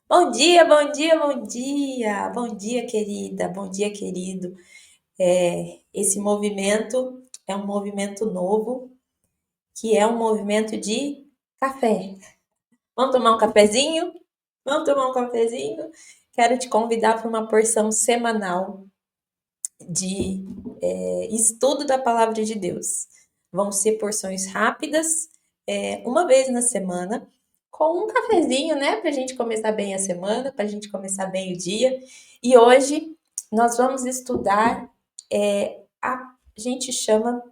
Bom dia, bom dia, bom dia! Bom dia, querida, bom dia, querido. Esse movimento é um movimento novo, que é um movimento de café. Vamos tomar um cafezinho? Vamos tomar um cafezinho? Quero te convidar para uma porção semanal de estudo da palavra de Deus. Vão ser porções rápidas, uma vez na semana, com um cafezinho, né? Para a gente começar bem a semana, para a gente começar bem o dia. E hoje nós vamos estudar, a gente chama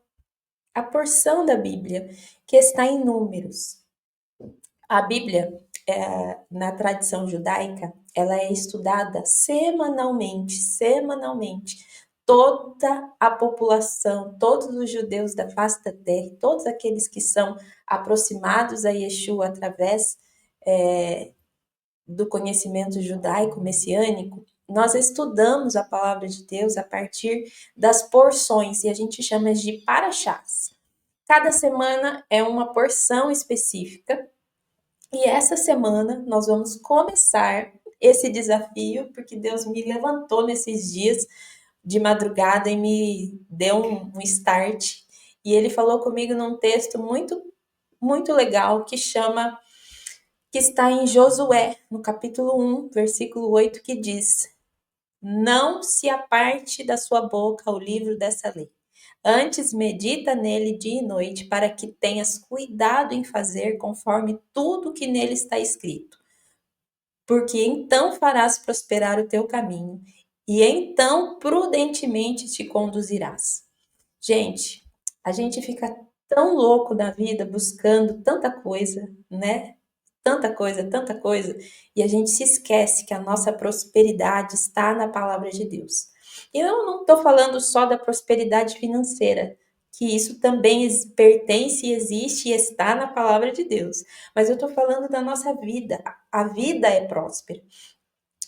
a porção da Bíblia, que está em Números. A Bíblia, na tradição judaica, ela é estudada semanalmente, semanalmente. Toda a população, todos os judeus da face da terra, todos aqueles que são aproximados a Yeshua através do conhecimento judaico-messiânico, nós estudamos a palavra de Deus a partir das porções, e a gente chama de paraxás. Cada semana é uma porção específica, e essa semana nós vamos começar esse desafio, porque Deus me levantou nesses dias de madrugada e me deu um start. E ele falou comigo num texto muito, muito legal que está em Josué, no capítulo 1, versículo 8, que diz: Não se aparte da sua boca o livro dessa lei. Antes medita nele dia e noite, para que tenhas cuidado em fazer conforme tudo que nele está escrito, porque então farás prosperar o teu caminho, e então prudentemente te conduzirás. Gente, a gente fica tão louco da vida buscando tanta coisa, né? Tanta coisa, e a gente se esquece que a nossa prosperidade está na palavra de Deus. E eu não estou falando só da prosperidade financeira, que isso também pertence, existe e está na palavra de Deus, mas eu estou falando da nossa vida. A vida é próspera.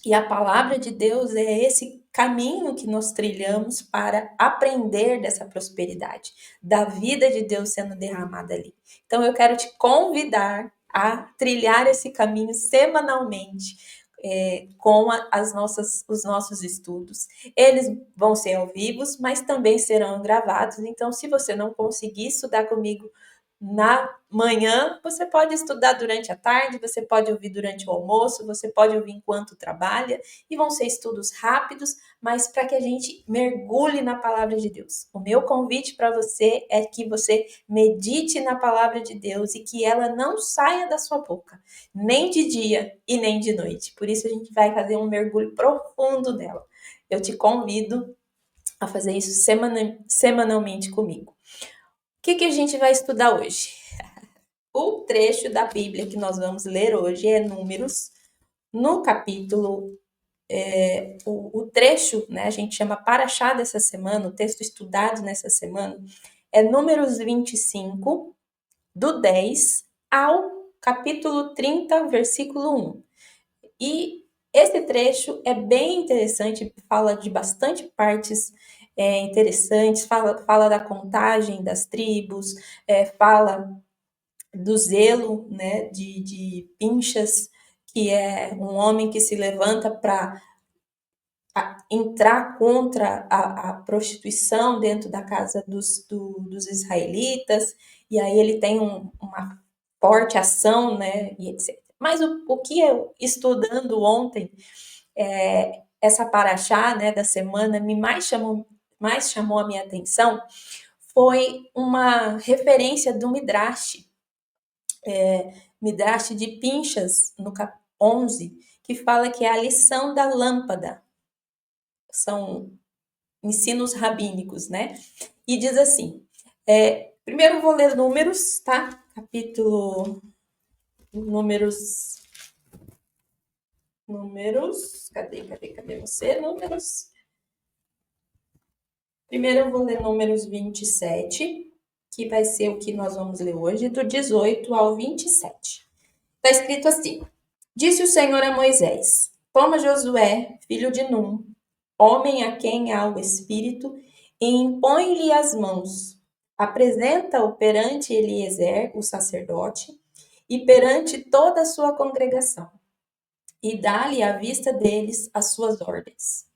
E a palavra de Deus é esse caminho que nós trilhamos para aprender dessa prosperidade, da vida de Deus sendo derramada ali. Então eu quero te convidar a trilhar esse caminho semanalmente, com os nossos estudos. Eles vão ser ao vivo, mas também serão gravados. Então, se você não conseguir estudar comigo na manhã, você pode estudar durante a tarde, você pode ouvir durante o almoço, você pode ouvir enquanto trabalha, e vão ser estudos rápidos, mas para que a gente mergulhe na palavra de Deus. O meu convite para você é que você medite na palavra de Deus e que ela não saia da sua boca, nem de dia e nem de noite. Por isso a gente vai fazer um mergulho profundo nela. Eu te convido a fazer isso semanalmente comigo. O que a gente vai estudar hoje? O trecho da Bíblia que nós vamos ler hoje é Números, no capítulo, o trecho, né, a gente chama Paraxá dessa semana, o texto estudado nessa semana, é Números 25, do 10 ao capítulo 30, versículo 1. E esse trecho é bem interessante, fala de bastante partes interessantes, fala da contagem das tribos, fala do zelo, né, de Pinchas, que é um homem que se levanta para entrar contra a prostituição dentro da casa dos israelitas, e aí ele tem uma forte ação, né, e etc. Mas o que eu, estudando ontem, essa paraxá, né, da semana, mais chamou a minha atenção, foi uma referência do Midrash, Midrash de Pinchas, no cap 11, que fala que é a lição da lâmpada. São ensinos rabínicos, né? E diz assim, primeiro eu vou ler Números, tá? Capítulo Números, cadê você? Números. Primeiro eu vou ler Números 27, que vai ser o que nós vamos ler hoje, do 18 ao 27. Está escrito assim: Disse o Senhor a Moisés: Toma Josué, filho de Num, homem a quem há o Espírito, e impõe-lhe as mãos. Apresenta-o perante Eliezer, o sacerdote, e perante toda a sua congregação. e dá-lhe à vista deles as suas ordens.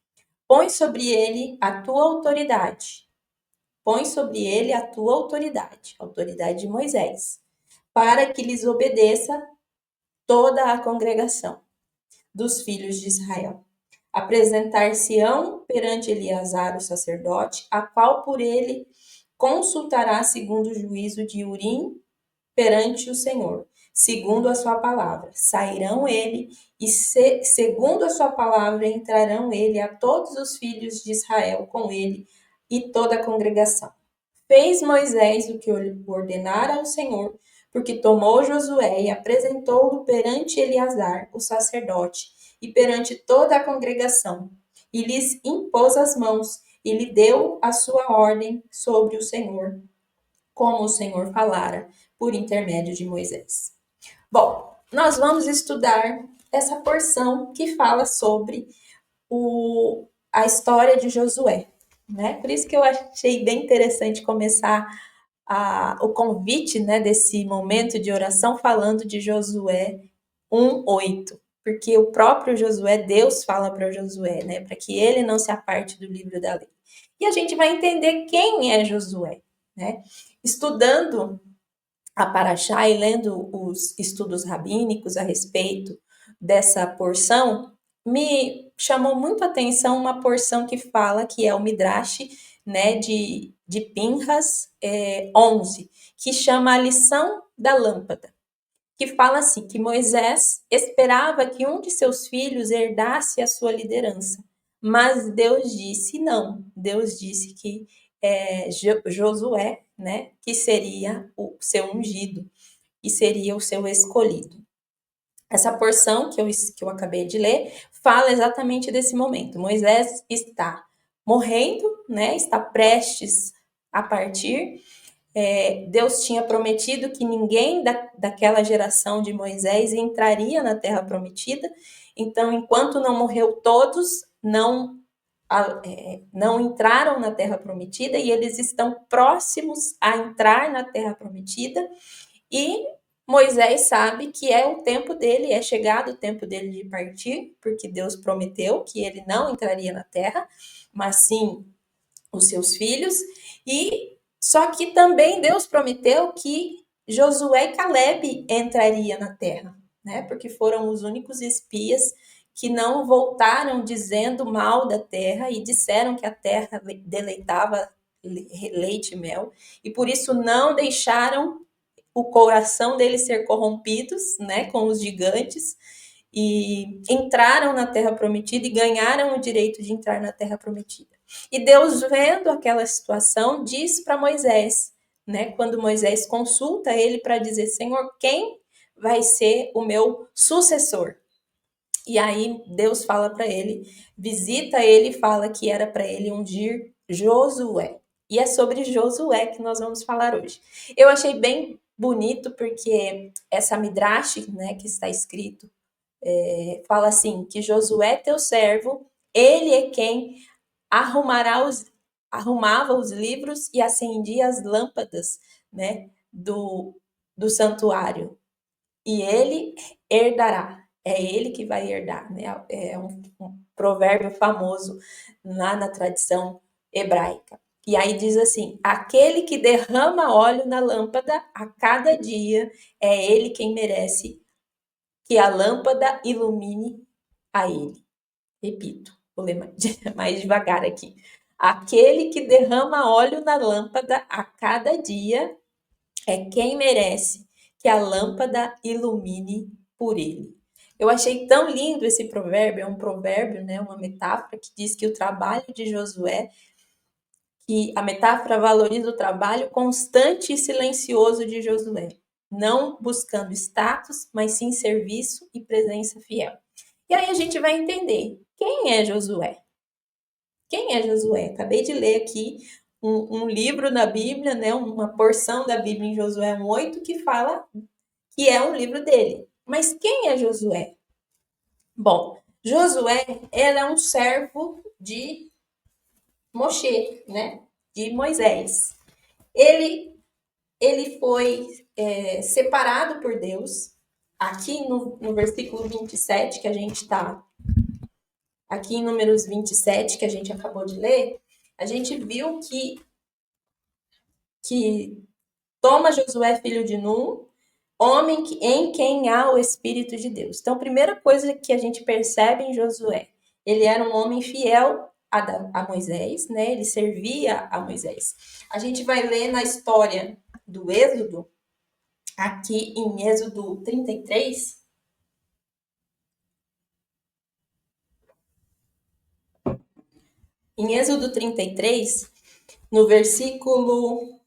Põe sobre ele a tua autoridade. Põe sobre ele a tua autoridade, a autoridade de Moisés, para que lhes obedeça toda a congregação dos filhos de Israel. Apresentar-se-ão perante Eleazar, o sacerdote, a qual por ele consultará segundo o juízo de Urim perante o Senhor, segundo a sua palavra. Sairão ele e segundo a sua palavra entrarão ele a todos os filhos de Israel com ele e toda a congregação. Fez Moisés o que ordenara ao Senhor, porque tomou Josué e apresentou-o perante Eleazar, o sacerdote, e perante toda a congregação, e lhes impôs as mãos, e lhe deu a sua ordem sobre o Senhor, como o Senhor falara por intermédio de Moisés. Bom, nós vamos estudar essa porção que fala sobre a história de Josué, né? Por isso que eu achei bem interessante começar o convite, né, desse momento de oração falando de Josué 1:8, porque o próprio Josué, Deus fala para Josué, né, para que ele não se aparte do livro da lei. E a gente vai entender quem é Josué, né? Estudando a Paraxá e lendo os estudos rabínicos a respeito dessa porção, me chamou muito a atenção uma porção que fala que é o Midrash, né, de Pinhas 11, que chama a lição da lâmpada, que fala assim, que Moisés esperava que um de seus filhos herdasse a sua liderança, mas Deus disse não, Deus disse que Josué, né, que seria o seu ungido, e seria o seu escolhido. Essa porção que eu acabei de ler fala exatamente desse momento. Moisés está morrendo, né, está prestes a partir. Deus tinha prometido que ninguém daquela geração de Moisés entraria na Terra Prometida. Então, enquanto não morreu todos, não entraram na Terra Prometida, e eles estão próximos a entrar na Terra Prometida, e Moisés sabe que é o tempo dele, é chegado o tempo dele de partir, porque Deus prometeu que ele não entraria na Terra, mas sim os seus filhos, e só que também Deus prometeu que Josué e Caleb entraria na Terra, né? Porque foram os únicos espias que não voltaram dizendo mal da terra e disseram que a terra deleitava leite e mel, e por isso não deixaram o coração deles ser corrompidos, né, com os gigantes, e entraram na Terra Prometida e ganharam o direito de entrar na Terra Prometida. E Deus, vendo aquela situação, diz para Moisés, né, quando Moisés consulta ele para dizer, Senhor, quem vai ser o meu sucessor? E aí Deus fala para ele, visita ele e fala que era para ele ungir Josué. E é sobre Josué que nós vamos falar hoje. Eu achei bem bonito porque essa midrash, né, que está escrito, fala assim, que Josué, teu servo, ele é quem arrumava os livros e acendia as lâmpadas, né, do santuário. E ele herdará. É ele que vai herdar, né? É um provérbio famoso lá na tradição hebraica. E aí diz assim: aquele que derrama óleo na lâmpada a cada dia, é ele quem merece que a lâmpada ilumine a ele. Repito, vou ler mais devagar aqui. Aquele que derrama óleo na lâmpada a cada dia é quem merece que a lâmpada ilumine por ele. Eu achei tão lindo esse provérbio, é um provérbio, né, uma metáfora que diz que o trabalho de Josué, que a metáfora valoriza o trabalho constante e silencioso de Josué, não buscando status, mas sim serviço e presença fiel. E aí a gente vai entender quem é Josué. Quem é Josué? Acabei de ler aqui um livro na Bíblia, né, uma porção da Bíblia em Josué 1:8 que fala que é um livro dele. Mas quem é Josué? Bom, Josué era um servo de Moshe, né, de Moisés. Ele foi separado por Deus aqui no versículo 27, que a gente está, aqui em Números 27, que a gente acabou de ler, a gente viu que toma Josué, filho de Nun, homem em quem há o Espírito de Deus. Então, a primeira coisa que a gente percebe em Josué, ele era um homem fiel a Moisés, né? Ele servia a Moisés. A gente vai ler na história do Êxodo, aqui em Êxodo 33. Em Êxodo 33, no versículo.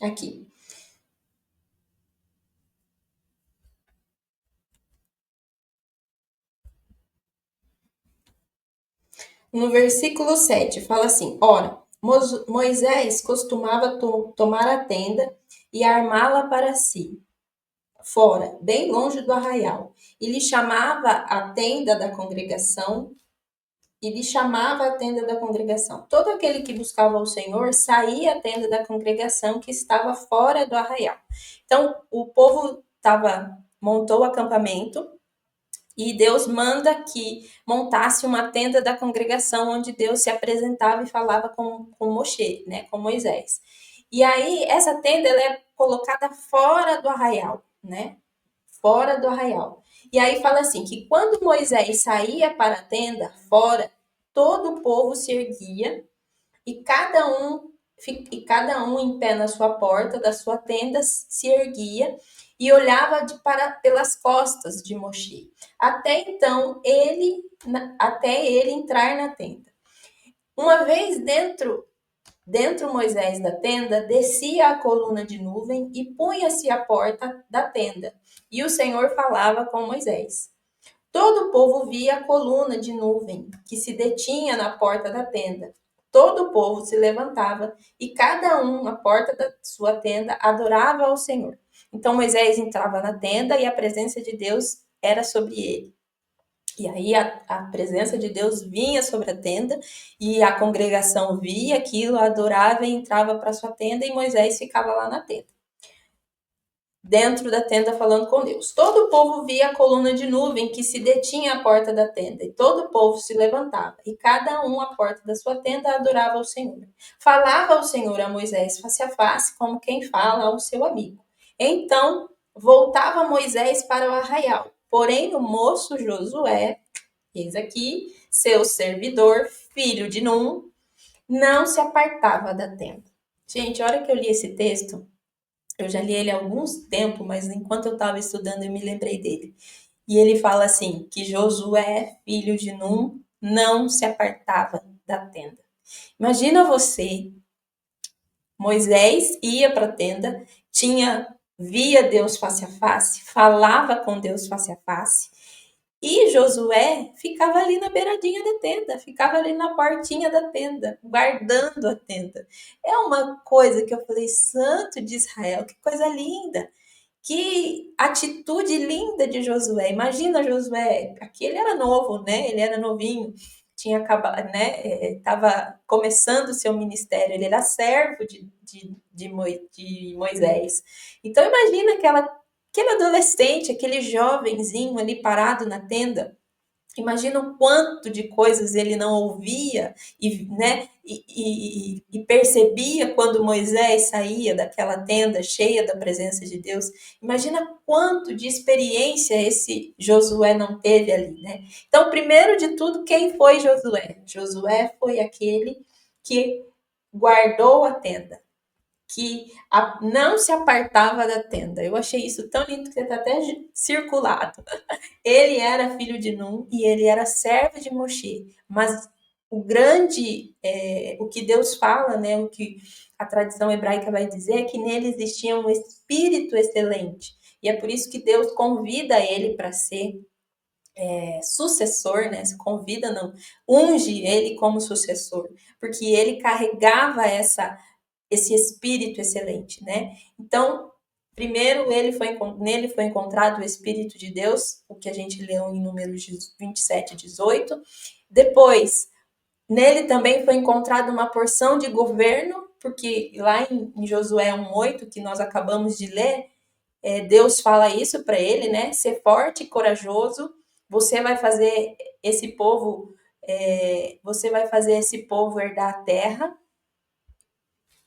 Aqui. No versículo 7, fala assim: Ora, Moisés costumava tomar a tenda e armá-la para si, fora, bem longe do arraial, e lhe chamava a tenda da congregação. Todo aquele que buscava o Senhor saía à tenda da congregação que estava fora do arraial. Então, o povo montou o acampamento e Deus manda que montasse uma tenda da congregação onde Deus se apresentava e falava com Moshe, né, com Moisés. E aí, essa tenda ela é colocada fora do arraial, né? Fora do arraial. E aí fala assim, que quando Moisés saía para a tenda, fora, todo o povo se erguia e cada um em pé na sua porta da sua tenda se erguia e olhava pelas costas de Moshe, até ele entrar na tenda. Uma vez dentro Moisés da tenda, descia a coluna de nuvem e punha-se à porta da tenda, e o Senhor falava com Moisés. Todo o povo via a coluna de nuvem que se detinha na porta da tenda. Todo o povo se levantava e cada um, à porta da sua tenda, adorava ao Senhor. Então Moisés entrava na tenda e a presença de Deus era sobre ele. E aí a presença de Deus vinha sobre a tenda e a congregação via aquilo, adorava e entrava para sua tenda e Moisés ficava lá na tenda. Dentro da tenda falando com Deus. Todo o povo via a coluna de nuvem que se detinha à porta da tenda, e todo o povo se levantava, e cada um à porta da sua tenda adorava ao Senhor. Falava ao Senhor a Moisés face a face, como quem fala ao seu amigo. Então voltava Moisés para o arraial, porém o moço Josué, eis aqui, seu servidor, filho de Num, não se apartava da tenda. Gente, a hora que eu li esse texto, eu já li ele há alguns tempo, mas enquanto eu estava estudando eu me lembrei dele. E ele fala assim, que Josué, filho de Num, não se apartava da tenda. Imagina você, Moisés ia para a tenda, via Deus face a face, falava com Deus face a face, e Josué ficava ali na beiradinha da tenda, ficava ali na portinha da tenda, guardando a tenda. É uma coisa que eu falei, santo de Israel, que coisa linda. Que atitude linda de Josué. Imagina Josué, aqui ele era novo, né? Ele era novinho, tinha acabado, né? Estava começando o seu ministério, ele era servo de Moisés. Então imagina aquele adolescente, aquele jovenzinho ali parado na tenda. Imagina o quanto de coisas ele não ouvia e percebia quando Moisés saía daquela tenda cheia da presença de Deus. Imagina quanto de experiência esse Josué não teve ali, né? Então, primeiro de tudo, quem foi Josué? Josué foi aquele que guardou a tenda, que não se apartava da tenda. Eu achei isso tão lindo que está até circulado. Ele era filho de Num e ele era servo de Moshe, mas o que Deus fala, né, o que a tradição hebraica vai dizer é que nele existia um espírito excelente. E é por isso que Deus convida ele para ser sucessor, né? Se convida, não, unge ele como sucessor, porque ele carregava esse espírito excelente, né? Então, primeiro nele foi encontrado o Espírito de Deus, o que a gente leu em Números 27, 18. Depois, Nele também foi encontrada uma porção de governo, porque lá em Josué 1:8, que nós acabamos de ler, Deus fala isso para ele, né? Ser forte e corajoso. Você vai fazer esse povo, você vai fazer esse povo herdar a terra.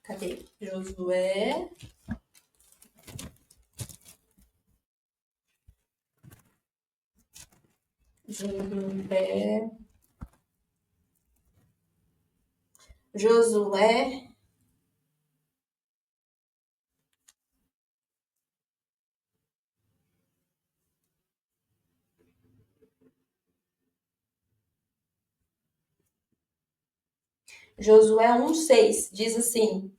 Cadê? Josué. Josué. Josué. Josué 1:6 diz assim: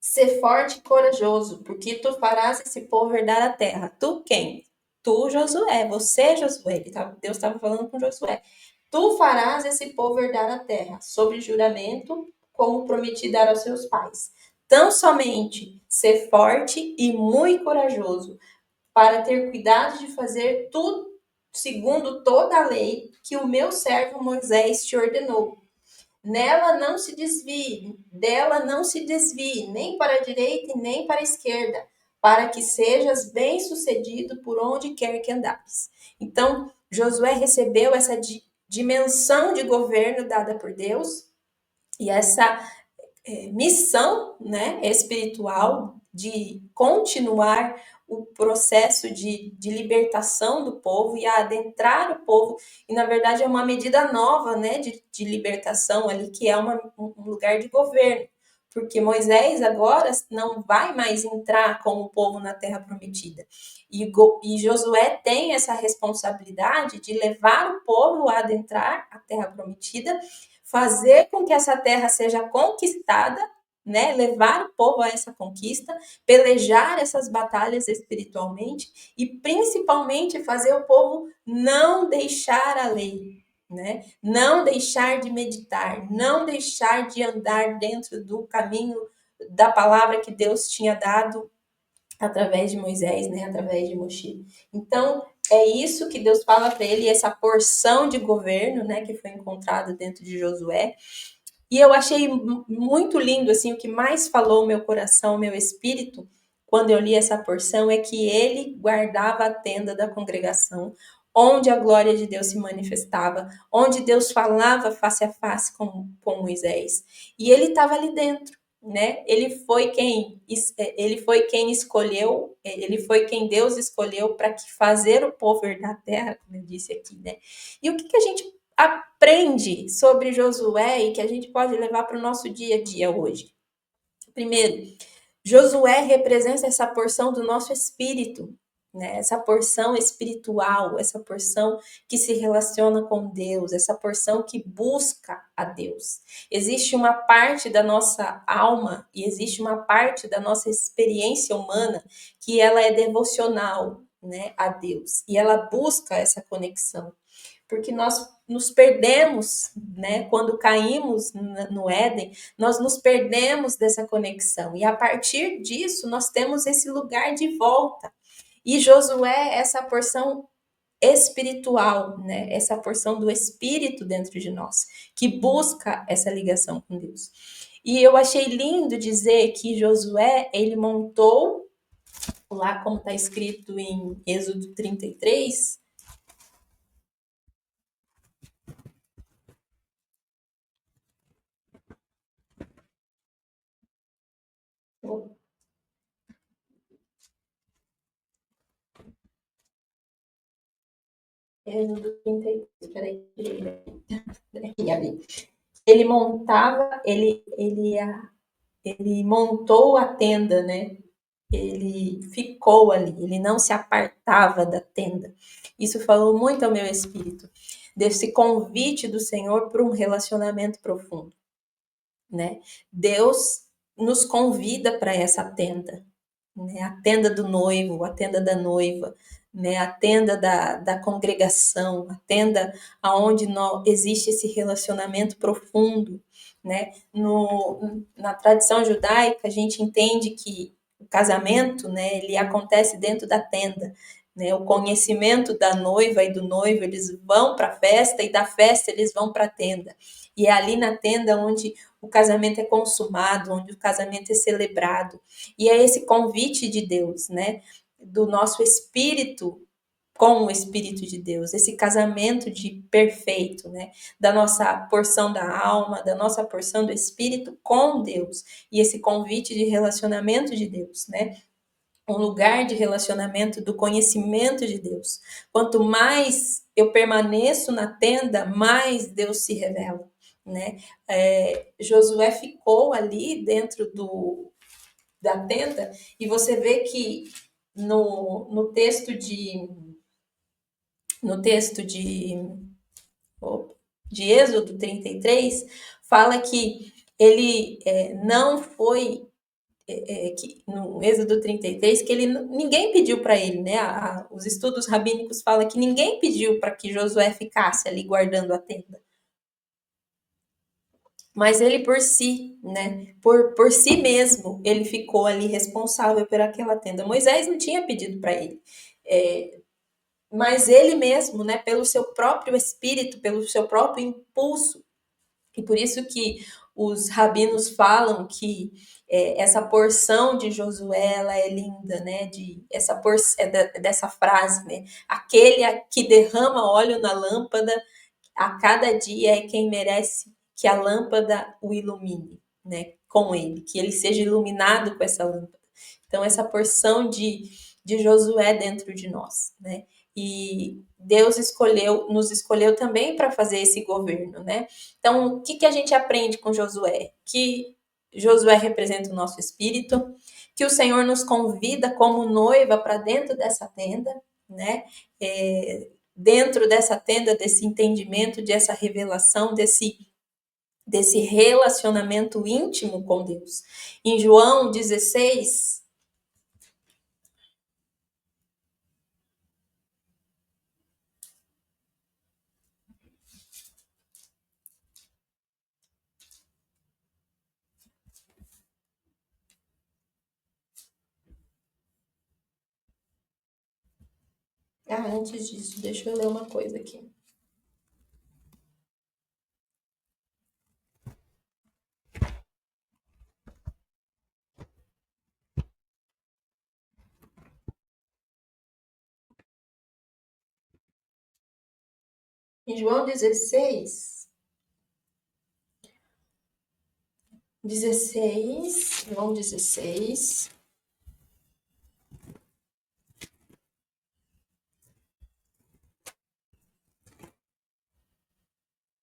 ser forte e corajoso, porque tu farás esse povo herdar a terra. Tu quem? Tu, Josué. Você, Josué. Deus estava falando com Josué. Tu farás esse povo herdar a terra, sob juramento, como prometi dar aos seus pais. Tão somente ser forte e muito corajoso, para ter cuidado de fazer tudo segundo toda a lei que o meu servo Moisés te ordenou. Nela não se desvie, dela não se desvie, nem para a direita e nem para a esquerda, para que sejas bem-sucedido por onde quer que andares. Então, Josué recebeu essa dimensão de governo dada por Deus e essa missão, né, espiritual de continuar o processo de libertação do povo e adentrar o povo. E, na verdade, é uma medida nova, né, de libertação ali, que é um lugar de governo. Porque Moisés agora não vai mais entrar com o povo na terra prometida. E Josué tem essa responsabilidade de levar o povo a adentrar a terra prometida, fazer com que essa terra seja conquistada, né? Levar o povo a essa conquista, pelejar essas batalhas espiritualmente e principalmente fazer o povo não deixar a lei, né? Não deixar de meditar, não deixar de andar dentro do caminho da palavra que Deus tinha dado através de Moisés, né? Através de Moshe. Então, é isso que Deus fala para ele, essa porção de governo, né, que foi encontrada dentro de Josué. E eu achei muito lindo, assim, o que mais falou meu coração, meu espírito, quando eu li essa porção, é que ele guardava a tenda da congregação, onde a glória de Deus se manifestava, onde Deus falava face a face com Moisés. E ele estava ali dentro, né? Ele foi quem escolheu, ele foi quem Deus escolheu para fazer o povo herdar a terra, como eu disse aqui, né? E o que a gente aprende sobre Josué e que a gente pode levar para o nosso dia a dia hoje? Primeiro, Josué representa essa porção do nosso espírito, né? Essa porção espiritual, essa porção que se relaciona com Deus, essa porção que busca a Deus. Existe uma parte da nossa alma e existe uma parte da nossa experiência humana que ela é devocional, né, a Deus, e ela busca essa conexão, porque nós nos perdemos, né? Quando caímos no Éden, nós nos perdemos dessa conexão. E a partir disso, nós temos esse lugar de volta. E Josué é essa porção espiritual, né? Essa porção do espírito dentro de nós, que busca essa ligação com Deus. E eu achei lindo dizer que Josué, ele montou, lá como está escrito em Êxodo 33, Êxodo 33, peraí, ele montava, ele montou a tenda, né? Ele ficou ali, ele não se apartava da tenda. Isso falou muito ao meu espírito, desse convite do Senhor para um relacionamento profundo, né? Deus nos convida para essa tenda, né? A tenda do noivo, a tenda da noiva, né? A tenda da congregação, a tenda aonde existe esse relacionamento profundo, né? Na tradição judaica, a gente entende que o casamento, né, ele acontece dentro da tenda. né? O conhecimento da noiva e do noivo, eles vão para a festa e da festa eles vão para a tenda. E é ali na tenda onde o casamento é consumado, onde o casamento é celebrado. E é esse convite de Deus, né? Do nosso espírito com o Espírito de Deus, esse casamento de perfeito, né? Da nossa porção da alma, da nossa porção do Espírito com Deus. E esse convite de relacionamento de Deus, né? Um lugar de relacionamento do conhecimento de Deus. Quanto mais eu permaneço na tenda, mais Deus se revela, né? Josué ficou ali dentro da tenda e você vê que no texto de Êxodo 33 fala que ele não foi que no Êxodo 33, que ninguém pediu para ele, né? Os estudos rabínicos falam que ninguém pediu para que Josué ficasse ali guardando a tenda. Mas ele por si, né? Por si mesmo, ele ficou ali responsável por aquela tenda. Moisés não tinha pedido para ele. Mas ele mesmo, né? Pelo seu próprio espírito, pelo seu próprio impulso. E por isso que os rabinos falam que essa porção de Josué ela é linda, né? Dessa frase, né? Aquele que derrama óleo na lâmpada a cada dia é quem merece que a lâmpada o ilumine, né? Com ele, que ele seja iluminado com essa lâmpada. Então, essa porção de Josué dentro de nós, né? E Deus nos escolheu também para fazer esse governo, né? Então, o que a gente aprende com Josué? Que Josué representa o nosso espírito, que o Senhor nos convida como noiva para dentro dessa tenda, né? Dentro dessa tenda, desse entendimento, dessa revelação, desse relacionamento íntimo com Deus. Em João 16, antes disso, deixa eu ler uma coisa aqui. Em João 16, João 16,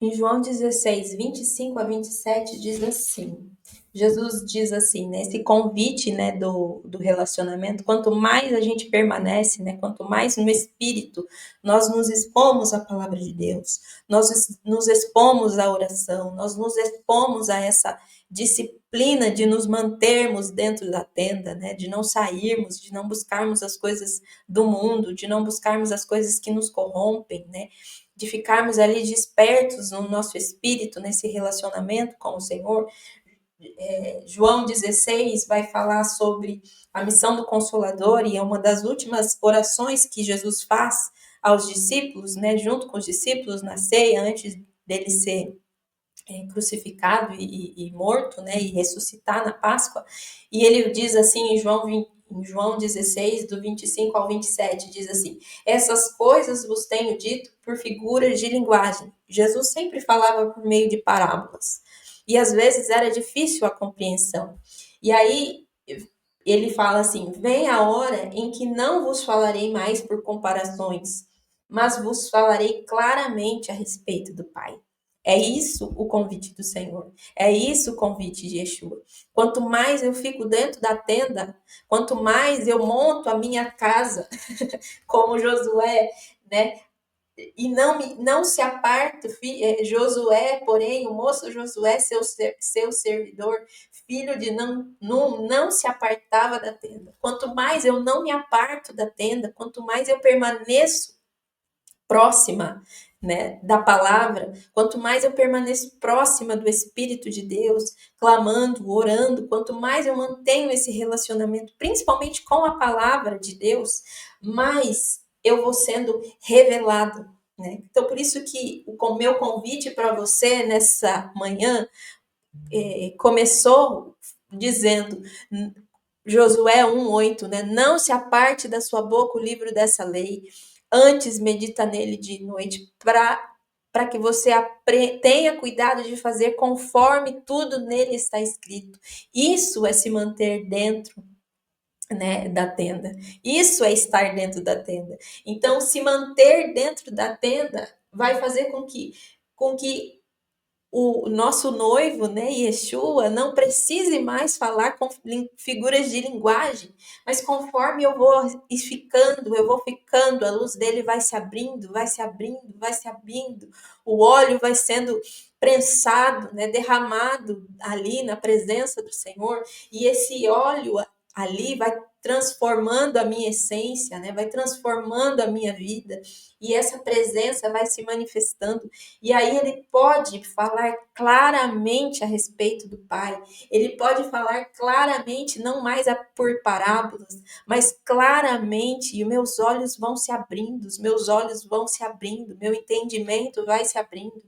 em João 16, 25 a 27, diz assim, Jesus diz assim, né, esse convite, né, do relacionamento, quanto mais a gente permanece, né, quanto mais no Espírito, nós nos expomos à palavra de Deus, nós nos expomos à oração, nós nos expomos a essa disciplina de nos mantermos dentro da tenda, né, de não sairmos, de não buscarmos as coisas do mundo, de não buscarmos as coisas que nos corrompem, né, de ficarmos ali despertos no nosso espírito, nesse relacionamento com o Senhor. João 16 vai falar sobre a missão do Consolador e é uma das últimas orações que Jesus faz aos discípulos, né, junto com os discípulos na ceia, antes dele ser crucificado e morto, né, e ressuscitar na Páscoa. E ele diz assim em João 16, do 25 ao 27, diz assim, essas coisas vos tenho dito por figuras de linguagem. Jesus sempre falava por meio de parábolas. E às vezes era difícil a compreensão. E aí ele fala assim, vem a hora em que não vos falarei mais por comparações, mas vos falarei claramente a respeito do Pai. É isso o convite do Senhor. É isso o convite de Yeshua. Quanto mais eu fico dentro da tenda, quanto mais eu monto a minha casa, como Josué, né? E não se aparta, Josué, porém, o moço Josué, seu servidor, filho de não se apartava da tenda. Quanto mais eu não me aparto da tenda, quanto mais eu permaneço próxima, né, da palavra, quanto mais eu permaneço próxima do Espírito de Deus, clamando, orando, quanto mais eu mantenho esse relacionamento, principalmente com a palavra de Deus, mais eu vou sendo revelado, né? Então, por isso que o meu convite para você nessa manhã começou dizendo, Josué 1:8, né? Não se aparte da sua boca o livro dessa lei, antes medita nele de noite, para que você tenha cuidado de fazer conforme tudo nele está escrito. Isso é se manter dentro, né, da tenda. Isso é estar dentro da tenda. Então, se manter dentro da tenda vai fazer com que o nosso noivo, né, Yeshua, não precise mais falar com figuras de linguagem, mas conforme eu vou ficando, a luz dele vai se abrindo, vai se abrindo, vai se abrindo, o óleo vai sendo prensado, né, derramado ali na presença do Senhor, e esse óleo ali vai transformando a minha essência, né, vai transformando a minha vida, e essa presença vai se manifestando. E aí ele pode falar claramente a respeito do Pai. Ele pode falar claramente, não mais por parábolas, mas claramente, e meus olhos vão se abrindo, os meus olhos vão se abrindo, meu entendimento vai se abrindo.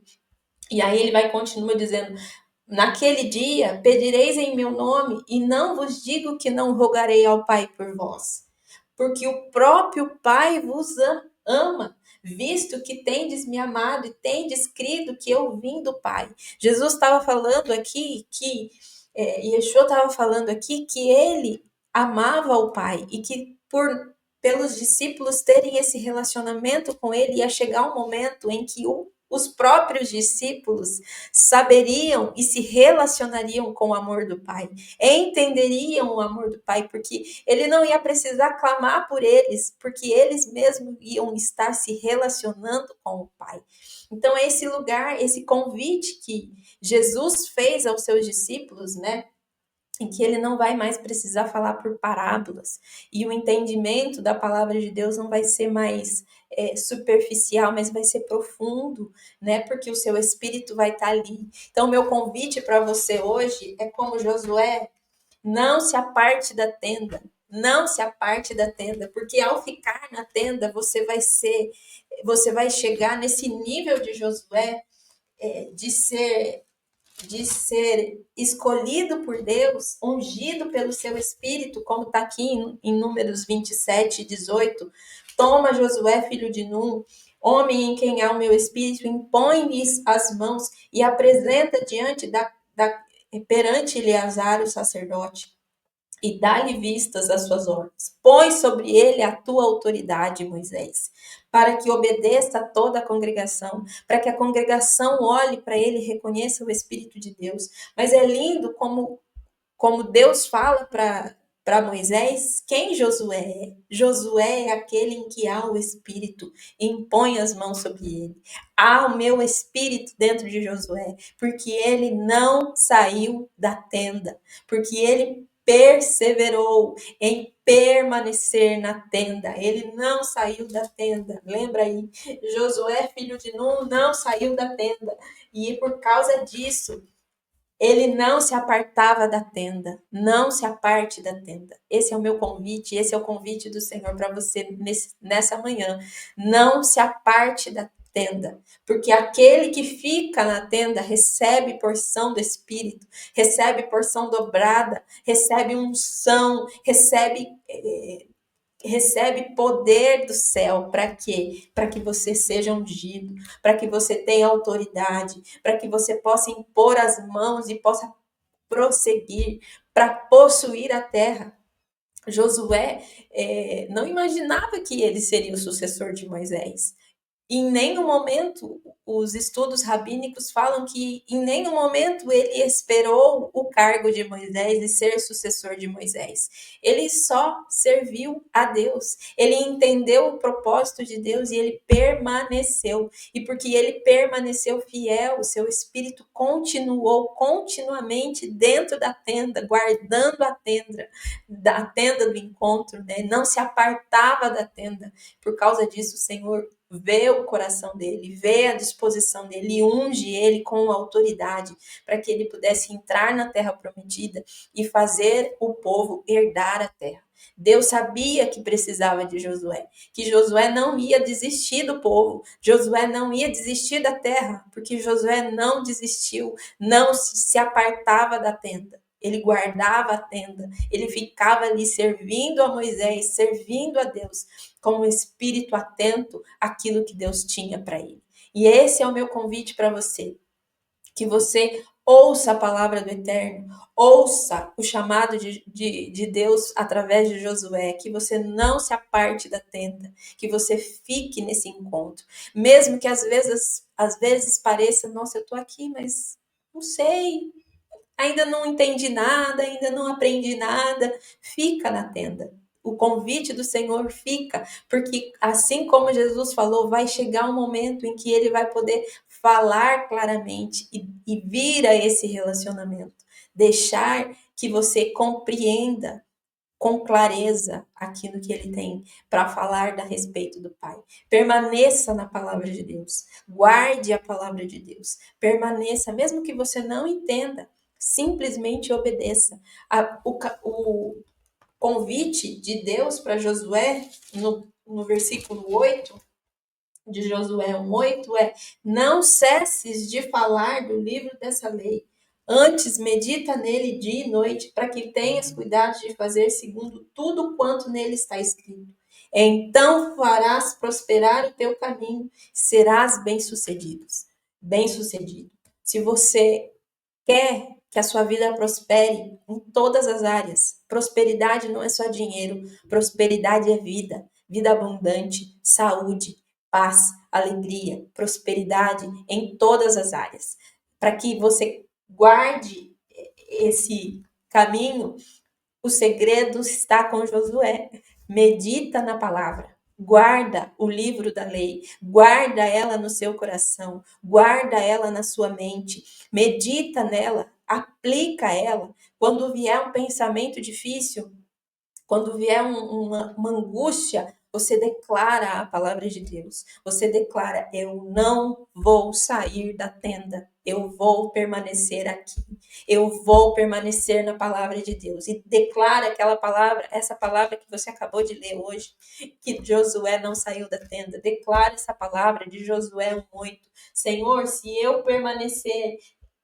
E aí ele vai continuar dizendo: naquele dia pedireis em meu nome, e não vos digo que não rogarei ao Pai por vós, porque o próprio Pai vos ama, visto que tendes me amado e tendes crido que eu vim do Pai. Jesus estava falando aqui Yeshua estava falando aqui que ele amava o Pai e que pelos discípulos terem esse relacionamento com ele, ia chegar um momento em que os próprios discípulos saberiam e se relacionariam com o amor do Pai, entenderiam o amor do Pai, porque ele não ia precisar clamar por eles, porque eles mesmos iam estar se relacionando com o Pai. Então, é esse lugar, esse convite que Jesus fez aos seus discípulos, né? Em que ele não vai mais precisar falar por parábolas, e o entendimento da palavra de Deus não vai ser mais superficial, mas vai ser profundo, né? Porque o seu espírito vai estar ali. Então, meu convite para você hoje é como Josué: não se aparte da tenda, não se aparte da tenda, porque ao ficar na tenda você vai chegar nesse nível de Josué, de ser escolhido por Deus, ungido pelo seu Espírito, como está aqui em Números 27:18. Toma, Josué, filho de Nun, homem em quem há o meu Espírito, impõe-lhes as mãos e apresenta perante Eleazar, o sacerdote, e dá-lhe vistas às suas ordens. Põe sobre ele a tua autoridade, Moisés, para que obedeça a toda a congregação, para que a congregação olhe para ele e reconheça o Espírito de Deus. Mas é lindo como Deus fala para Moisés quem Josué é. Josué é aquele em que há o Espírito, impõe as mãos sobre ele. Há o meu Espírito dentro de Josué, porque ele não saiu da tenda, porque ele perseverou em permanecer na tenda. Ele não saiu da tenda. Lembra aí? Josué, filho de Nun, não saiu da tenda. E por causa disso, ele não se apartava da tenda. Não se aparte da tenda. Esse é o meu convite, esse é o convite do Senhor para você nessa manhã. Não se aparte da tenda, porque aquele que fica na tenda recebe porção do Espírito, recebe porção dobrada, recebe unção, recebe poder do céu. Para quê? Para que você seja ungido, para que você tenha autoridade, para que você possa impor as mãos e possa prosseguir para possuir a terra. Josué não imaginava que ele seria o sucessor de Moisés. Em nenhum momento, os estudos rabínicos falam que em nenhum momento ele esperou o cargo de Moisés e ser sucessor de Moisés. Ele só serviu a Deus. Ele entendeu o propósito de Deus e ele permaneceu. E porque ele permaneceu fiel, o seu espírito continuou continuamente dentro da tenda, guardando a tenda do encontro, né? Não se apartava da tenda. Por causa disso, o Senhor vê o coração dele, vê a disposição dele e unge ele com autoridade para que ele pudesse entrar na terra prometida e fazer o povo herdar a terra. Deus sabia que precisava de Josué, que Josué não ia desistir do povo, Josué não ia desistir da terra, porque Josué não desistiu, não se apartava da tenda. Ele guardava a tenda, ele ficava ali servindo a Moisés, servindo a Deus, com um espírito atento àquilo que Deus tinha para ele. E esse é o meu convite para você, que você ouça a palavra do Eterno, ouça o chamado de Deus através de Josué, que você não se aparte da tenda, que você fique nesse encontro, mesmo que às vezes pareça, nossa, eu estou aqui, mas não sei, ainda não entendi nada, ainda não aprendi nada, fica na tenda. O convite do Senhor fica, porque assim como Jesus falou, vai chegar um momento em que ele vai poder falar claramente e vir a esse relacionamento. Deixar que você compreenda com clareza aquilo que ele tem para falar a respeito do Pai. Permaneça na palavra de Deus. Guarde a palavra de Deus. Permaneça, mesmo que você não entenda, simplesmente obedeça. O convite de Deus para Josué, no versículo 8 de Josué 1:8 é: não cesses de falar do livro dessa lei. Antes, medita nele dia e noite, para que tenhas cuidado de fazer segundo tudo quanto nele está escrito. Então farás prosperar o teu caminho, serás bem-sucedido. Bem-sucedido. Se você quer que a sua vida prospere em todas as áreas, prosperidade não é só dinheiro, prosperidade é vida, vida abundante, saúde, paz, alegria, prosperidade em todas as áreas. Para que você guarde esse caminho, o segredo está com Josué. Medita na palavra. Guarda o livro da lei, guarda ela no seu coração, guarda ela na sua mente, medita nela, aplica ela. Quando vier um pensamento difícil, quando vier uma angústia, você declara a palavra de Deus. Você declara: eu não vou sair da tenda. Eu vou permanecer aqui. Eu vou permanecer na palavra de Deus. E declara aquela palavra, essa palavra que você acabou de ler hoje, que Josué não saiu da tenda. Declara essa palavra de Josué 1:8. Senhor, se eu permanecer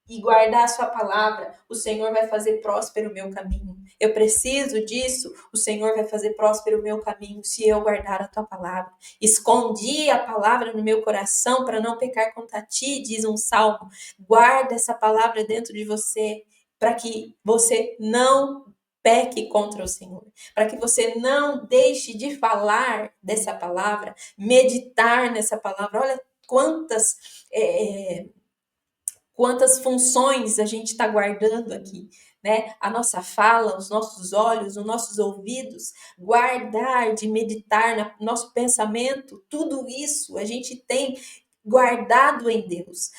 e guardar a sua palavra, o Senhor vai fazer próspero o meu caminho. Eu preciso disso, o Senhor vai fazer próspero o meu caminho se eu guardar a tua palavra. Escondi a palavra no meu coração para não pecar contra ti, diz um salmo. Guarda essa palavra dentro de você para que você não peque contra o Senhor, para que você não deixe de falar dessa palavra, meditar nessa palavra. Olha quantas funções a gente está guardando aqui, né? A nossa fala, os nossos olhos, os nossos ouvidos, guardar, de meditar, no nosso pensamento, tudo isso a gente tem guardado em Deus.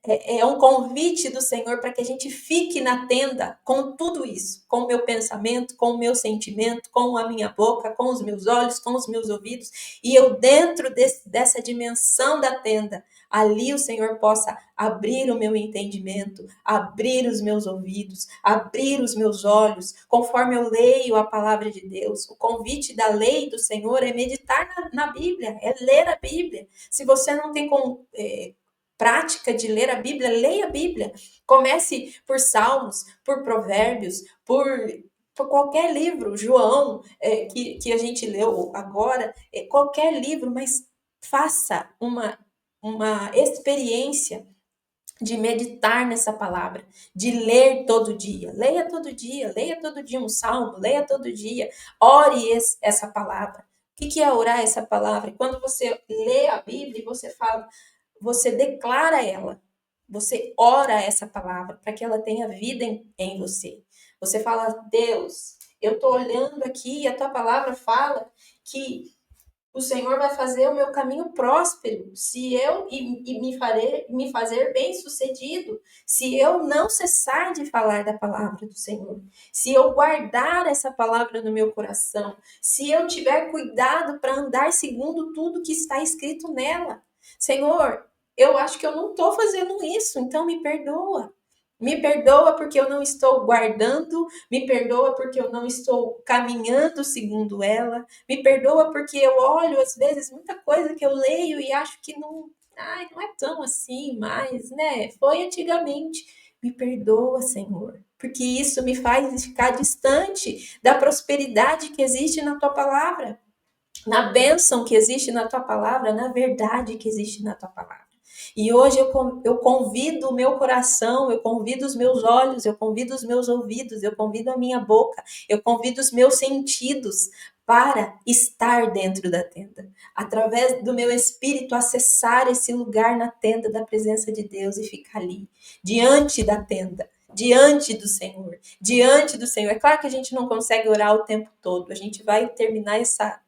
É um convite do Senhor para que a gente fique na tenda com tudo isso, com o meu pensamento, com o meu sentimento, com a minha boca, com os meus olhos, com os meus ouvidos, e eu dentro dessa dimensão da tenda, ali o Senhor possa abrir o meu entendimento, abrir os meus ouvidos, abrir os meus olhos, conforme eu leio a palavra de Deus. O convite da lei do Senhor é meditar na Bíblia, é ler a Bíblia. Se você não tem prática de ler a Bíblia, leia a Bíblia. Comece por Salmos, por Provérbios, por qualquer livro, João, que a gente leu agora, qualquer livro, mas faça uma experiência de meditar nessa palavra, de ler todo dia. Leia todo dia um salmo, leia todo dia, ore essa palavra. O que é orar essa palavra? Quando você lê a Bíblia, você fala, você declara ela, você ora essa palavra para que ela tenha vida em você. Você fala: Deus, eu estou olhando aqui e a tua palavra fala que o Senhor vai fazer o meu caminho próspero, se eu me fazer bem-sucedido, se eu não cessar de falar da palavra do Senhor, se eu guardar essa palavra no meu coração, se eu tiver cuidado para andar segundo tudo que está escrito nela. Senhor, eu acho que eu não estou fazendo isso, então me perdoa. Me perdoa porque eu não estou guardando, me perdoa porque eu não estou caminhando segundo ela, me perdoa porque eu olho, às vezes, muita coisa que eu leio e acho que não, ai, não é tão assim mais, né? Foi antigamente. Me perdoa, Senhor, porque isso me faz ficar distante da prosperidade que existe na tua palavra, na bênção que existe na tua palavra, na verdade que existe na tua palavra. E hoje eu convido o meu coração, eu convido os meus olhos, eu convido os meus ouvidos, eu convido a minha boca, eu convido os meus sentidos para estar dentro da tenda. Através do meu espírito, acessar esse lugar na tenda da presença de Deus e ficar ali, diante da tenda. Diante do Senhor, diante do Senhor. É claro que a gente não consegue orar o tempo todo, a gente vai terminar essa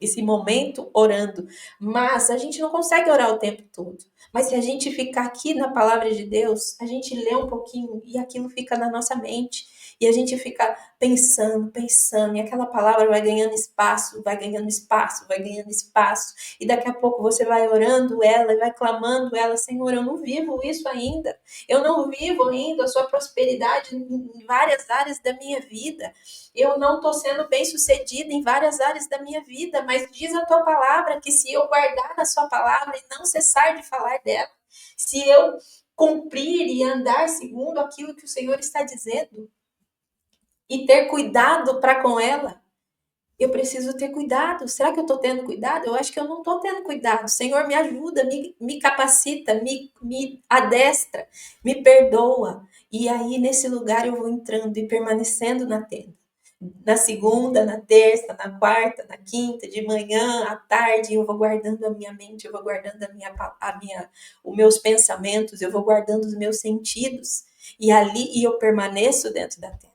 esse momento orando, mas a gente não consegue orar o tempo todo. Mas se a gente ficar aqui na palavra de Deus, a gente lê um pouquinho e aquilo fica na nossa mente. E a gente fica pensando, pensando, e aquela palavra vai ganhando espaço, vai ganhando espaço, vai ganhando espaço. E daqui a pouco você vai orando ela e vai clamando ela, Senhor, eu não vivo isso ainda. Eu não vivo ainda a sua prosperidade em várias áreas da minha vida. Eu não estou sendo bem sucedida em várias áreas da minha vida, mas diz a tua palavra que se eu guardar a sua palavra e não cessar de falar dela, se eu cumprir e andar segundo aquilo que o Senhor está dizendo e ter cuidado para com ela, eu preciso ter cuidado. Será que eu estou tendo cuidado? Eu acho que eu não estou tendo cuidado. Senhor, me ajuda, me capacita, me adestra, me perdoa. E aí, nesse lugar, eu vou entrando e permanecendo na tenda. Na segunda, na terça, na quarta, na quinta, de manhã, à tarde, eu vou guardando a minha mente, eu vou guardando os meus pensamentos, eu vou guardando os meus sentidos. E eu permaneço dentro da tenda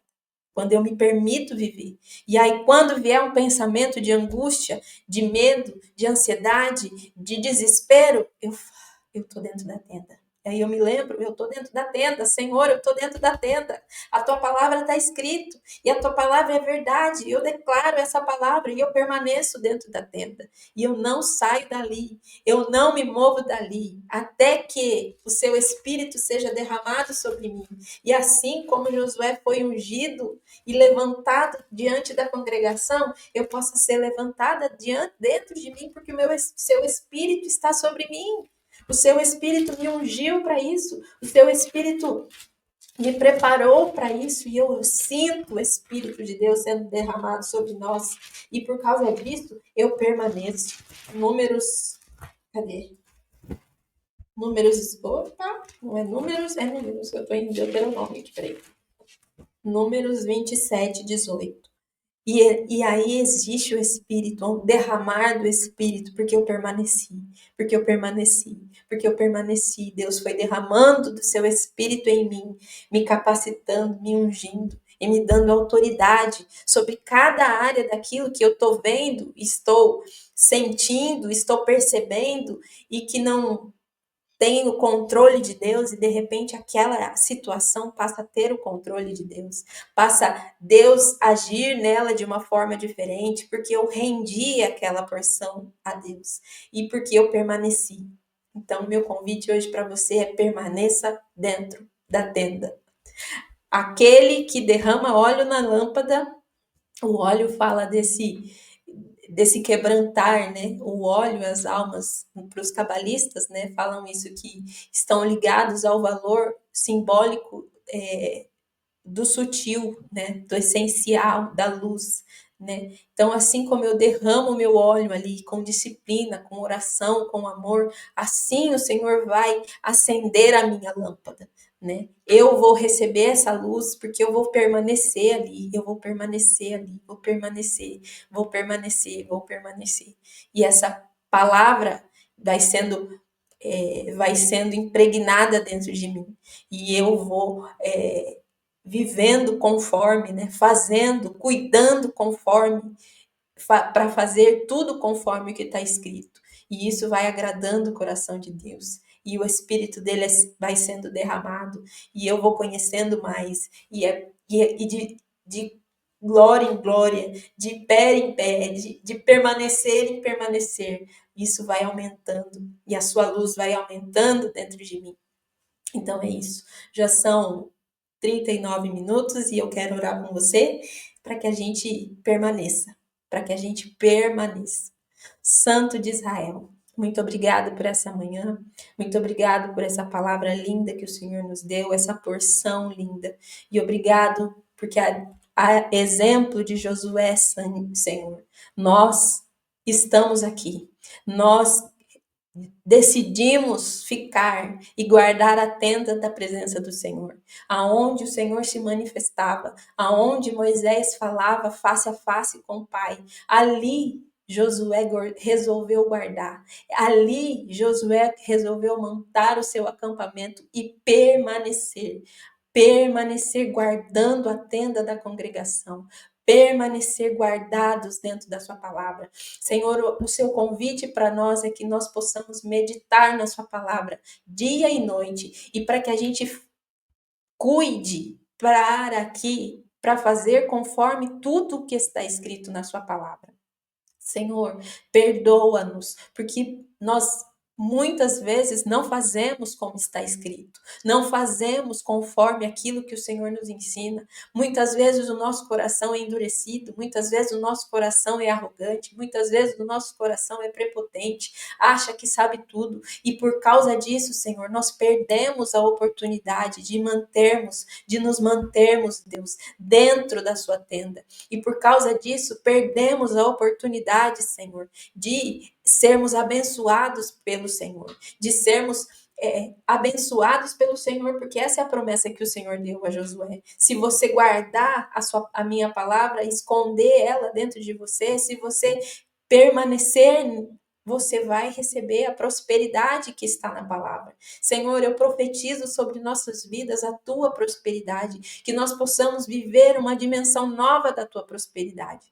quando eu me permito viver. E aí, quando vier um pensamento de angústia, de medo, de ansiedade, de desespero, eu tô dentro da tenda. Aí eu me lembro, eu tô dentro da tenda, Senhor, eu tô dentro da tenda. A tua palavra está escrito e a tua palavra é verdade. Eu declaro essa palavra e eu permaneço dentro da tenda. E eu não saio dali, eu não me movo dali, até que o seu espírito seja derramado sobre mim. E assim como Josué foi ungido e levantado diante da congregação, eu possa ser levantada dentro de mim, porque seu espírito está sobre mim. O seu espírito me ungiu para isso. O seu espírito me preparou para isso e eu sinto o Espírito de Deus sendo derramado sobre nós. E por causa disso, eu permaneço. Números. Cadê? Números. Opa! Não é números, é números. Eu estou em Deuteronômio, peraí. Números 27, 18. E aí existe o Espírito, um derramar do Espírito, porque eu permaneci, porque eu permaneci, porque eu permaneci. Deus foi derramando do seu Espírito em mim, me capacitando, me ungindo e me dando autoridade sobre cada área daquilo que eu estou vendo, estou sentindo, estou percebendo e que não tem o controle de Deus e de repente aquela situação passa a ter o controle de Deus, passa Deus agir nela de uma forma diferente, porque eu rendi aquela porção a Deus e porque eu permaneci. Então, meu convite hoje para você é permaneça dentro da tenda. Aquele que derrama óleo na lâmpada, o óleo fala desse quebrantar, né? O óleo, as almas, para os cabalistas, né? Falam isso, que estão ligados ao valor simbólico do sutil, né? Do essencial, da luz, né? Então, assim como eu derramo o meu óleo ali com disciplina, com oração, com amor, assim o Senhor vai acender a minha lâmpada, né? Eu vou receber essa luz porque eu vou permanecer ali, eu vou permanecer ali, vou permanecer, vou permanecer, vou permanecer. E essa palavra vai sendo impregnada dentro de mim e eu vou vivendo conforme, né? Fazendo, cuidando conforme, para fazer tudo conforme o que está escrito. E isso vai agradando o coração de Deus. E o Espírito dele vai sendo derramado. E eu vou conhecendo mais. E de glória em glória, de pé em pé, de permanecer em permanecer. Isso vai aumentando. E a sua luz vai aumentando dentro de mim. Então é isso. Já são 39 minutos e eu quero orar com você para que a gente permaneça, para que a gente permaneça. Santo de Israel, muito obrigado por essa manhã, muito obrigado por essa palavra linda que o Senhor nos deu, essa porção linda. E obrigado porque a exemplo de Josué, Senhor, nós estamos aqui. Nós decidimos ficar e guardar a tenda da presença do Senhor, aonde o Senhor se manifestava, aonde Moisés falava face a face com o Pai. Ali Josué resolveu guardar. Ali Josué resolveu montar o seu acampamento e permanecer guardando a tenda da congregação, permanecer guardados dentro da sua palavra. Senhor, o seu convite para nós é que nós possamos meditar na sua palavra dia e noite e para que a gente cuide para fazer conforme tudo o que está escrito na sua palavra. Senhor, perdoa-nos, porque nós muitas vezes não fazemos como está escrito, não fazemos conforme aquilo que o Senhor nos ensina. Muitas vezes o nosso coração é endurecido, muitas vezes o nosso coração é arrogante, muitas vezes o nosso coração é prepotente, acha que sabe tudo, e por causa disso, Senhor, nós perdemos a oportunidade de nos mantermos, Deus, dentro da sua tenda. E por causa disso, perdemos a oportunidade, Senhor, de sermos abençoados pelo Senhor, de sermos abençoados pelo Senhor, porque essa é a promessa que o Senhor deu a Josué. Se você guardar a minha palavra, esconder ela dentro de você, se você permanecer, você vai receber a prosperidade que está na palavra. Senhor, eu profetizo sobre nossas vidas a tua prosperidade, que nós possamos viver uma dimensão nova da tua prosperidade.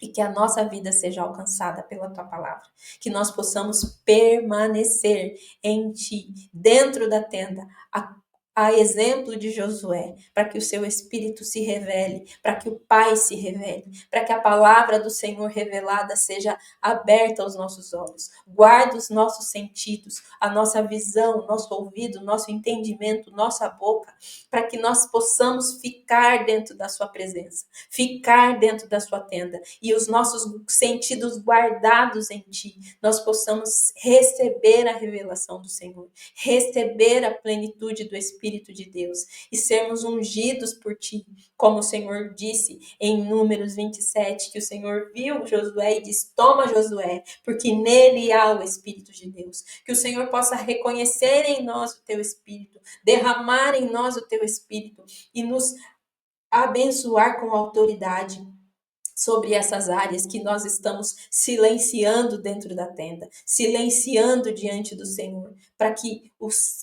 E que a nossa vida seja alcançada pela tua palavra. Que nós possamos permanecer em ti, dentro da tenda, a exemplo de Josué, para que o seu Espírito se revele, para que o Pai se revele, para que a palavra do Senhor revelada seja aberta aos nossos olhos. Guarda os nossos sentidos, a nossa visão, nosso ouvido, nosso entendimento, nossa boca, para que nós possamos ficar dentro da sua presença, ficar dentro da sua tenda e os nossos sentidos guardados em ti, nós possamos receber a revelação do Senhor, receber a plenitude do Espírito de Deus e sermos ungidos por ti, como o Senhor disse em Números 27, que o Senhor viu Josué e disse: toma Josué, porque nele há o Espírito de Deus. Que o Senhor possa reconhecer em nós o teu Espírito, derramar em nós o teu Espírito e nos abençoar com autoridade sobre essas áreas que nós estamos silenciando dentro da tenda, silenciando diante do Senhor, para que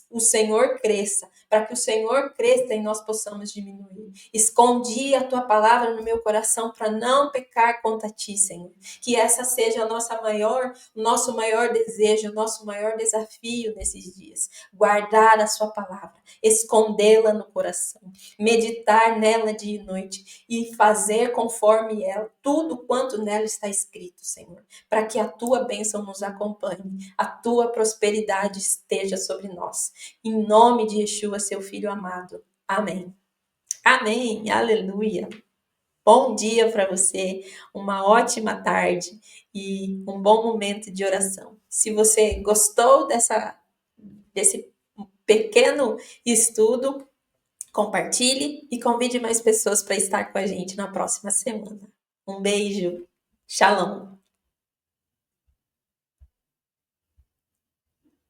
o Senhor cresça, para que o Senhor cresça e nós possamos diminuir. Escondi a tua palavra no meu coração para não pecar contra ti, Senhor. Que essa seja o nosso maior desejo, o nosso maior desafio nesses dias. Guardar a sua palavra, escondê-la no coração, meditar nela dia e noite e fazer conforme ela, tudo quanto nela está escrito, Senhor, para que a tua bênção nos acompanhe, a tua prosperidade esteja sobre nós. Em nome de Yeshua, seu Filho amado. Amém. Amém. Aleluia. Bom dia para você, uma ótima tarde e um bom momento de oração. Se você gostou desse pequeno estudo, compartilhe e convide mais pessoas para estar com a gente na próxima semana. Um beijo. Shalom.